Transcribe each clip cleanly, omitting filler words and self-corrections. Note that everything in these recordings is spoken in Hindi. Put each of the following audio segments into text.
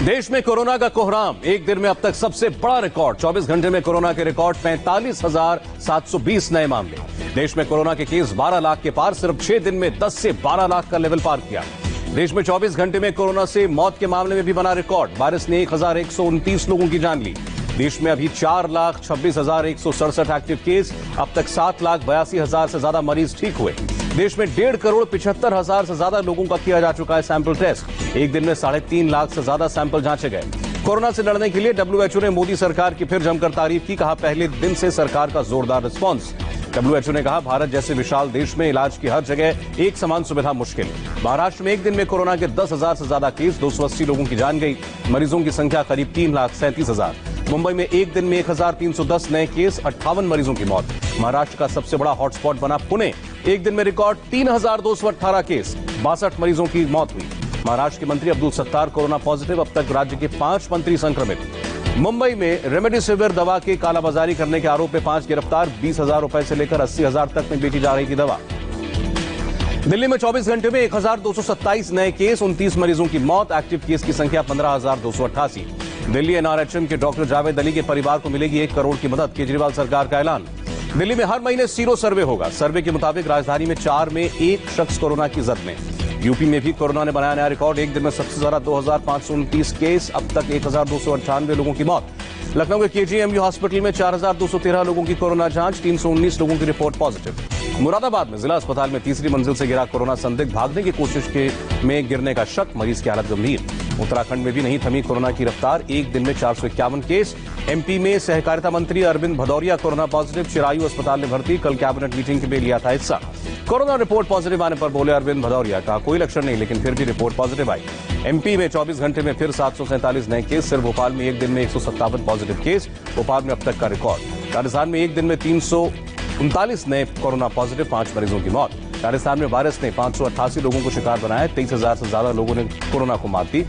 देश में कोरोना का कोहराम, एक दिन में अब तक सबसे बड़ा रिकॉर्ड। 24 घंटे में कोरोना के रिकॉर्ड 45,720 नए मामले। देश में कोरोना के केस 12 लाख के पार, सिर्फ 6 दिन में 10 से 12 लाख का लेवल पार किया। देश में 24 घंटे में कोरोना से मौत के मामले में भी बना रिकॉर्ड। वायरस ने 1,129 लोगों की जान ली। देश में अभी 4,26,167 एक्टिव केस। अब तक 7,82,000 से ज्यादा मरीज ठीक हुए। देश में 1,75,75,000 से ज्यादा लोगों का किया जा चुका है सैंपल टेस्ट। एक दिन में 3.5 लाख से ज्यादा सैंपल जांचे गए। कोरोना से लड़ने के लिए WHO ने मोदी सरकार की फिर जमकर तारीफ की। कहा, पहले दिन से सरकार का जोरदार रिस्पांस। WHO ने कहा, भारत जैसे विशाल देश में इलाज की हर जगह एक समान सुविधा मुश्किल। महाराष्ट्र में एक दिन में कोरोना के 10,000 से ज्यादा केस, 280 लोगों की जान गई। मरीजों की संख्या करीब 3,37,000। मुंबई में एक दिन में 1,310 नए केस, 58 मरीजों की मौत। महाराष्ट्र का सबसे बड़ा हॉटस्पॉट बना पुणे। एक दिन में रिकॉर्ड 3,218 केस, 62 मरीजों की मौत हुई। महाराष्ट्र के मंत्री अब्दुल सत्तार कोरोना पॉजिटिव। अब तक राज्य के 5 मंत्री संक्रमित। मुंबई में रेमडेसिविर दवा के कालाबाजारी करने के आरोप में 5 गिरफ्तार। 20,000 रुपए से लेकर 80,000 तक में बेची जा रही थी दवा। दिल्ली में 24 घंटे में 1,227 नए केस, 29 मरीजों की मौत। एक्टिव केस की संख्या 15,288। दिल्ली एनआरएचएम के डॉक्टर जावेद अली के परिवार को मिलेगी 1 करोड़ की मदद, केजरीवाल सरकार का ऐलान। दिल्ली में हर महीने सीरो सर्वे होगा। सर्वे के मुताबिक राजधानी में 4 में 1 शख्स कोरोना की जद में। यूपी में भी कोरोना ने बनाया नया रिकॉर्ड। एक दिन में सबसे ज्यादा 2,529 केस, अब तक 1,298 लोगों की मौत। लखनऊ के केजीएमयू हॉस्पिटल में 4,213 लोगों की कोरोना जांच, 319 लोगों की रिपोर्ट पॉजिटिव। मुरादाबाद में जिला अस्पताल में तीसरी मंजिल से गिरा कोरोना संदिग्ध, भागने की कोशिश में गिरने का शक, मरीज की हालत गंभीर। उत्तराखंड में भी नहीं थमी कोरोना की रफ्तार। एक दिन में 451 केस। एमपी में सहकारिता मंत्री अरविंद भदौरिया कोरोना पॉजिटिव, चिरायू अस्पताल में भर्ती। कल कैबिनेट मीटिंग में लिया था हिस्सा। कोरोना रिपोर्ट पॉजिटिव आने पर बोले अरविंद भदौरिया, कहा कोई लक्षण नहीं लेकिन फिर भी रिपोर्ट पॉजिटिव आई। एमपी में 24 घंटे में फिर 747 नए केस। सिर्फ भोपाल में एक दिन में 157 पॉजिटिव केस, भोपाल में अब तक का रिकॉर्ड। राजस्थान में एक दिन में 339 नए कोरोना पॉजिटिव, 5 मरीजों की मौत। राजस्थान में वायरस ने 588 लोगों को शिकार बनाया। 23,000 से ज्यादा लोगों ने कोरोना को मात दी।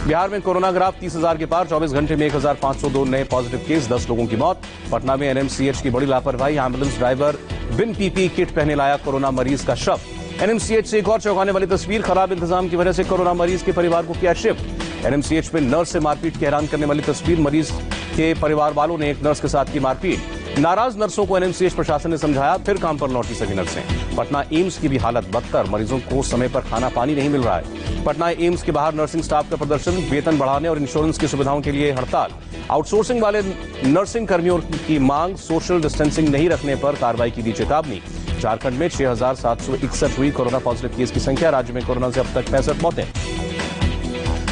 बिहार में कोरोना ग्राफ 30,000 के पार। 24 घंटे में 1,502 नए पॉजिटिव केस, 10 लोगों की मौत। पटना में एनएमसीएच की बड़ी लापरवाही। एम्बुलेंस ड्राइवर बिन पीपी किट पहने लाया कोरोना मरीज का शव। एनएमसीएच से एक और चौंकाने वाली तस्वीर। खराब इंतजाम की वजह से कोरोना मरीज के परिवार को किया शिफ्ट। एनएमसीएच में नर्स से मारपीट की हैरान करने वाली तस्वीर। मरीज के परिवार वालों ने एक नर्स के साथ की मारपीट। नाराज नर्सों को एनएमसीएच प्रशासन ने समझाया, फिर काम पर लौटी सभी नर्सें। पटना एम्स की भी हालत बदतर, मरीजों को समय पर खाना पानी नहीं मिल रहा है। पटना एम्स के बाहर नर्सिंग स्टाफ का प्रदर्शन, वेतन बढ़ाने और इंश्योरेंस की सुविधाओं के लिए हड़ताल। आउटसोर्सिंग वाले नर्सिंग कर्मियों की मांग, सोशल डिस्टेंसिंग नहीं रखने पर कार्रवाई की दी चेतावनी। झारखंड में 6,761 हुई कोरोना पॉजिटिव केस की संख्या। राज्य में कोरोना से अब तक 65 मौतें।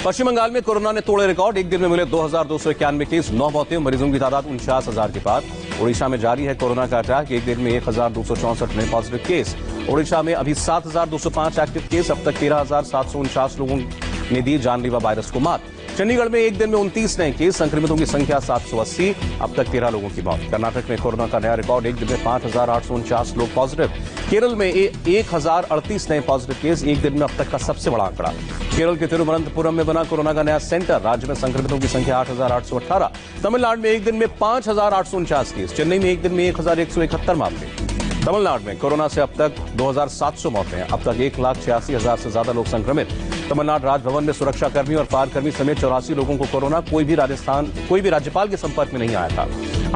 पश्चिम बंगाल में कोरोना ने तोड़े रिकॉर्ड। एक दिन में मिले 2,291 केस, 9 मौतें। मरीजों की तादाद 49,000 के पार। ओडिशा में जारी है कोरोना का अटैक। एक दिन में 1,264 नए पॉजिटिव केस। ओडिशा में अभी 7,205 एक्टिव केस। अब तक 13,749 लोगों ने दी जानलेवा वायरस को मात। चंडीगढ़ में एक दिन में 29 नए केस, संक्रमितों की संख्या 780। अब तक 13 लोगों की मौत। कर्नाटक में कोरोना का नया रिकॉर्ड। एक दिन में 5,849 लोग पॉजिटिव। केरल में 1,038 नए पॉजिटिव केस, एक दिन में अब तक का सबसे बड़ा आंकड़ा। केरल के तिरुवनंतपुरम में बना कोरोना का नया सेंटर। राज्य में संक्रमितों की संख्या 8,818। तमिलनाडु में एक दिन में 5,849 केस। चेन्नई में एक दिन में 1,171 मामले। तमिलनाडु में कोरोना से अब तक 2,700 मौतें। अब तक 1,86,000 से ज्यादा लोग संक्रमित। तमिलनाडु राजभवन में सुरक्षाकर्मी और फायरकर्मी समेत 84 लोगों को कोरोना। कोई भी राज्यपाल के संपर्क में नहीं आया था।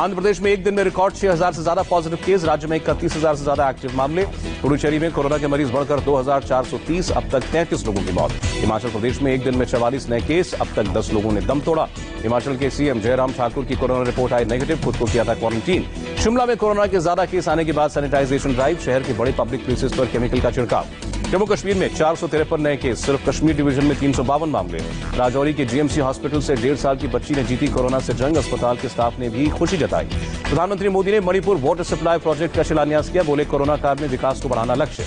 आंध्र प्रदेश में एक दिन में रिकॉर्ड 6,000 से ज्यादा पॉजिटिव केस। राज्य में 31,000 से ज्यादा एक्टिव मामले। पुडुचेरी में कोरोना के मरीज बढ़कर 2,430। अब तक 33 लोगों की मौत। हिमाचल प्रदेश में एक दिन में 44 नए केस। अब तक 10 लोगों ने दम तोड़ा। हिमाचल के सीएम जयराम ठाकुर की कोरोना रिपोर्ट आई नेगेटिव, खुद को किया था क्वारंटीन। शिमला में कोरोना के ज्यादा केस आने के बाद सैनिटाइजेशन ड्राइव। शहर के बड़े पब्लिक प्लेसेस पर केमिकल का छिड़काव। जम्मू कश्मीर में 453 नए केस। सिर्फ कश्मीर डिवीजन में 352 मामले। राजौरी के जीएमसी हॉस्पिटल से 1.5 साल की बच्ची ने जीती कोरोना से जंग। अस्पताल के स्टाफ ने भी खुशी जताई। प्रधानमंत्री मोदी ने मणिपुर वाटर सप्लाई प्रोजेक्ट का शिलान्यास किया। बोले, कोरोना काल में विकास को बढ़ाना लक्ष्य।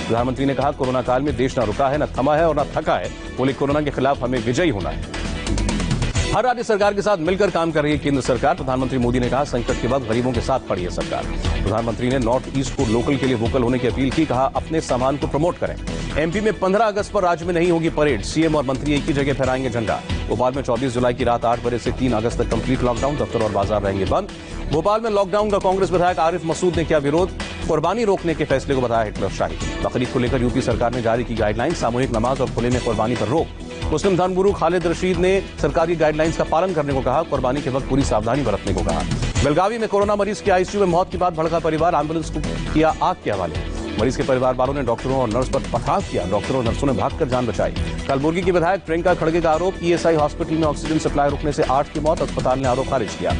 प्रधानमंत्री ने कहा, कोरोना काल में देश न रुका है, न थमा है और न थका है। बोले, कोरोना के खिलाफ हमें विजयी होना है। हर राज्य सरकार के साथ मिलकर काम कर रही है केंद्र सरकार। प्रधानमंत्री मोदी ने कहा, संकट के वक्त गरीबों के साथ खड़ी है सरकार। प्रधानमंत्री ने नॉर्थ ईस्ट को लोकल के लिए वोकल होने की अपील की। कहा, अपने सामान को प्रमोट करें। एमपी में 15 अगस्त पर राज्य में नहीं होगी परेड। सीएम और मंत्री एक ही जगह फहराएंगे झंडा। भोपाल में 24 जुलाई की रात 8 बजे से 3 अगस्त तक कंप्लीट लॉकडाउन। दफ्तर और बाजार रहेंगे बंद। भोपाल में लॉकडाउन का कांग्रेस विधायक आरिफ मसूद ने किया विरोध। कुर्बानी रोकने के फैसले को बताया हिटलरशाही। बकरीद को लेकर यूपी सरकार ने जारी की गाइडलाइन, सामूहिक नमाज और खुले में कुर्बानी पर रोक। मुस्लिम धर्मगुरु खालिद रशीद ने सरकारी गाइडलाइंस का पालन करने को कहा, कुर्बानी के वक्त पूरी सावधानी बरतने को कहा। बेलगावी में कोरोना मरीज की आईसीयू में मौत के बाद भड़का परिवार, एम्बुलेंस को किया आग के हवाले। मरीज के परिवार वालों ने डॉक्टरों और नर्स पर पथराव किया, डॉक्टरों और नर्सों ने भागकर जान बचाई। कलबुर्गी की विधायक प्रियंका खड़गे का आरोप, ईएसआई हॉस्पिटल में ऑक्सीजन सप्लाई रुकने से 8 की मौत, अस्पताल ने आरोप खारिज किया।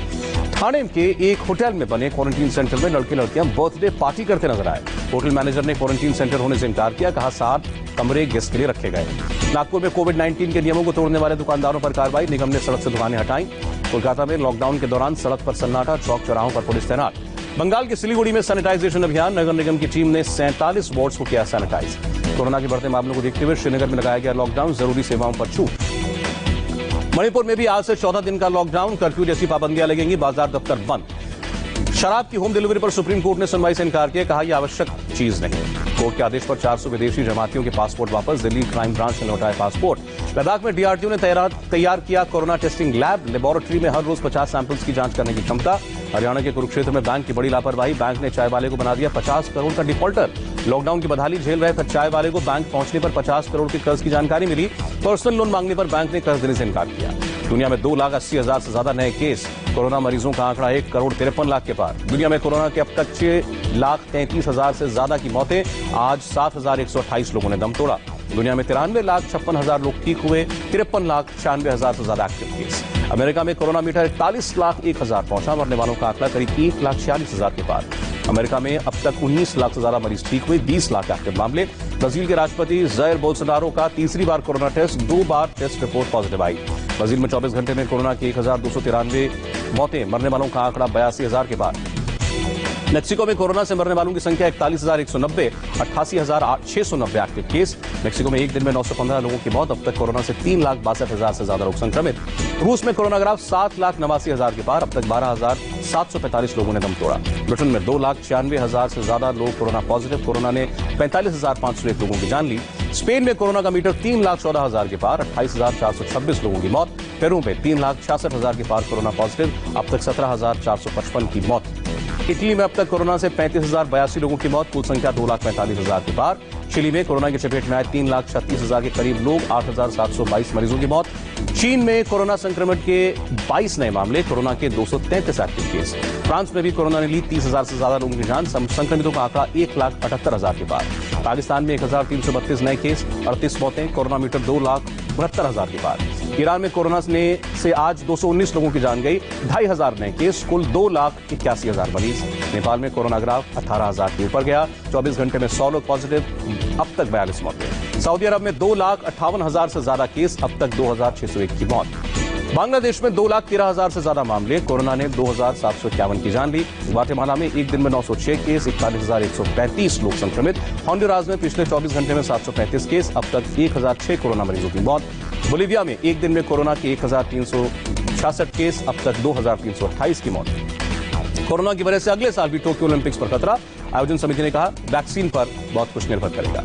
ठाणे के एक होटल में बने क्वारंटीन सेंटर में लड़के लड़कियां बर्थडे पार्टी करते नजर आए। होटल मैनेजर ने क्वारंटीन सेंटर होने से इनकार किया, कहा 7 कमरे गेस्ट के लिए रखे गए। नागपुर में कोविड-19 के नियमों को तोड़ने वाले दुकानदारों पर कार्रवाई, निगम ने सड़क से दुकानें हटाई। कोलकाता में लॉकडाउन के दौरान सड़क पर सन्नाटा, चौक चौराहों पर पुलिस तैनात। बंगाल के सिलीगुड़ी में सैनिटाइजेशन अभियान, नगर निगम की टीम ने 47 वार्ड्स को किया सैनिटाइज। कोरोना के बढ़ते मामलों को देखते हुए श्रीनगर में लगाया गया लॉकडाउन, जरूरी सेवाओं पर छूट। मणिपुर में भी आज से 14 दिन का लॉकडाउन, कर्फ्यू जैसी पाबंदियां लगेंगी, बाजार दफ्तर बंद। शराब की होम डिलीवरी पर सुप्रीम कोर्ट ने सुनवाई से इनकार किया, कहा यह आवश्यक चीज नहीं। कोर्ट के आदेश पर 400 विदेशी जमातियों के पासपोर्ट वापस, दिल्ली क्राइम ब्रांच ने लौटाए पासपोर्ट। लद्दाख में डीआरडीओ ने तैयार किया कोरोना टेस्टिंग लैब, लेबोरेटरी में हर रोज 50 सैंपल्स की जांच करने की क्षमता। हरियाणा के कुरुक्षेत्र में बैंक की बड़ी लापरवाही, बैंक ने चाय वाले को बना दिया 50 करोड़ का डिफॉल्टर। लॉकडाउन की बदहाली झेल रहे थे चाय वाले को बैंक पहुंचने पर 50 करोड़ के कर्ज की जानकारी मिली। पर्सनल लोन मांगने पर बैंक ने कर्ज देने से इनकार किया। दुनिया में 2,80,000 से ज्यादा नए केस, कोरोना मरीजों का आंकड़ा 1,53,00,000 के पार। दुनिया में कोरोना के अब तक 6,33,000 से ज्यादा की मौतें, आज 7,128 लोगों ने दम तोड़ा। दुनिया में 93,56,000 लोग ठीक हुए, 53,96,000 से ज्यादा एक्टिव केस। अमेरिका में कोरोना मीटर 41,01,000 पहुंचा, मरने वालों का आंकड़ा करीब 1,46,000 के पार। अमेरिका में अब तक 19 लाख से ज्यादा मरीज ठीक हुए, 20 लाख एक्टिव मामले। ब्राजील के राष्ट्रपति जायर बोल्सोनारो का तीसरी बार कोरोना टेस्ट, 2 बार टेस्ट रिपोर्ट पॉजिटिव आई। ब्राजील में 24 घंटे में कोरोना की 1,293 मौतें, मरने वालों का आंकड़ा 82,000 के पार। मेक्सिको में कोरोना से मरने वालों की संख्या 41,190, 88,690 एक्टिव केस। मेक्सिको में एक दिन में 915 लोगों की मौत, अब तक कोरोना से 3,62,000 से ज्यादा लोग संक्रमित। रूस में कोरोना ग्राफ 7,89,000 के पार, अब तक 12,745 लोगों ने दम तोड़ा। ब्रिटेन में 2,96,000 से ज्यादा लोग कोरोना पॉजिटिव, कोरोना ने 45,501 लोगों की जान ली। स्पेन में कोरोना का मीटर 3,14,000 के पार, 28,426 लोगों की मौत। पेरू में 3,66,000 के पार कोरोना पॉजिटिव, अब तक 17,455 की मौत। इटली में अब तक कोरोना से 35,082 लोगों की मौत, कुल संख्या 2,45,000 के पार। चिली में कोरोना की चपेट में आए 3,36,000 के करीब लोग, 8,722 मरीजों की मौत। चीन में कोरोना संक्रमण के 22 नए मामले, कोरोना के 233 एक्टिव केस। फ्रांस में भी कोरोना ने ली 30,000 से ज्यादा लोगों की जान, संक्रमितों का आंकड़ा 1,78,000 के पार। पाकिस्तान में 1,332 नए केस, 38 मौतें, कोरोना मीटर 2,72,000 के पार। ईरान में कोरोना से आज 219 लोगों की जान गई, 2,500 नए केस, कुल 2,81,000 मरीज। नेपाल में कोरोना ग्राफ 18,000 के ऊपर गया, 24 घंटे में 100 लोग पॉजिटिव, अब तक 42 मौतें। सऊदी अरब में 2,58,000 से ज्यादा केस, अब तक 2,601 की मौत। बांग्लादेश में 2,13,000 से ज्यादा मामले, कोरोना ने 2,751 की जान ली। ग्वाटेमाला में एक दिन में 906 केस, 41,135 लोग संक्रमित। हॉन्डुरास में पिछले 24 घंटे में 735 केस, अब तक 1,006 कोरोना मरीजों की मौत। बोलीविया में एक दिन में कोरोना के 1,366 केस, अब तक 2,328 की मौत। कोरोना की वजह से अगले साल भी टोक्यो ओलंपिक्स पर खतरा, आयोजन समिति ने कहा वैक्सीन पर बहुत कुछ निर्भर करेगा।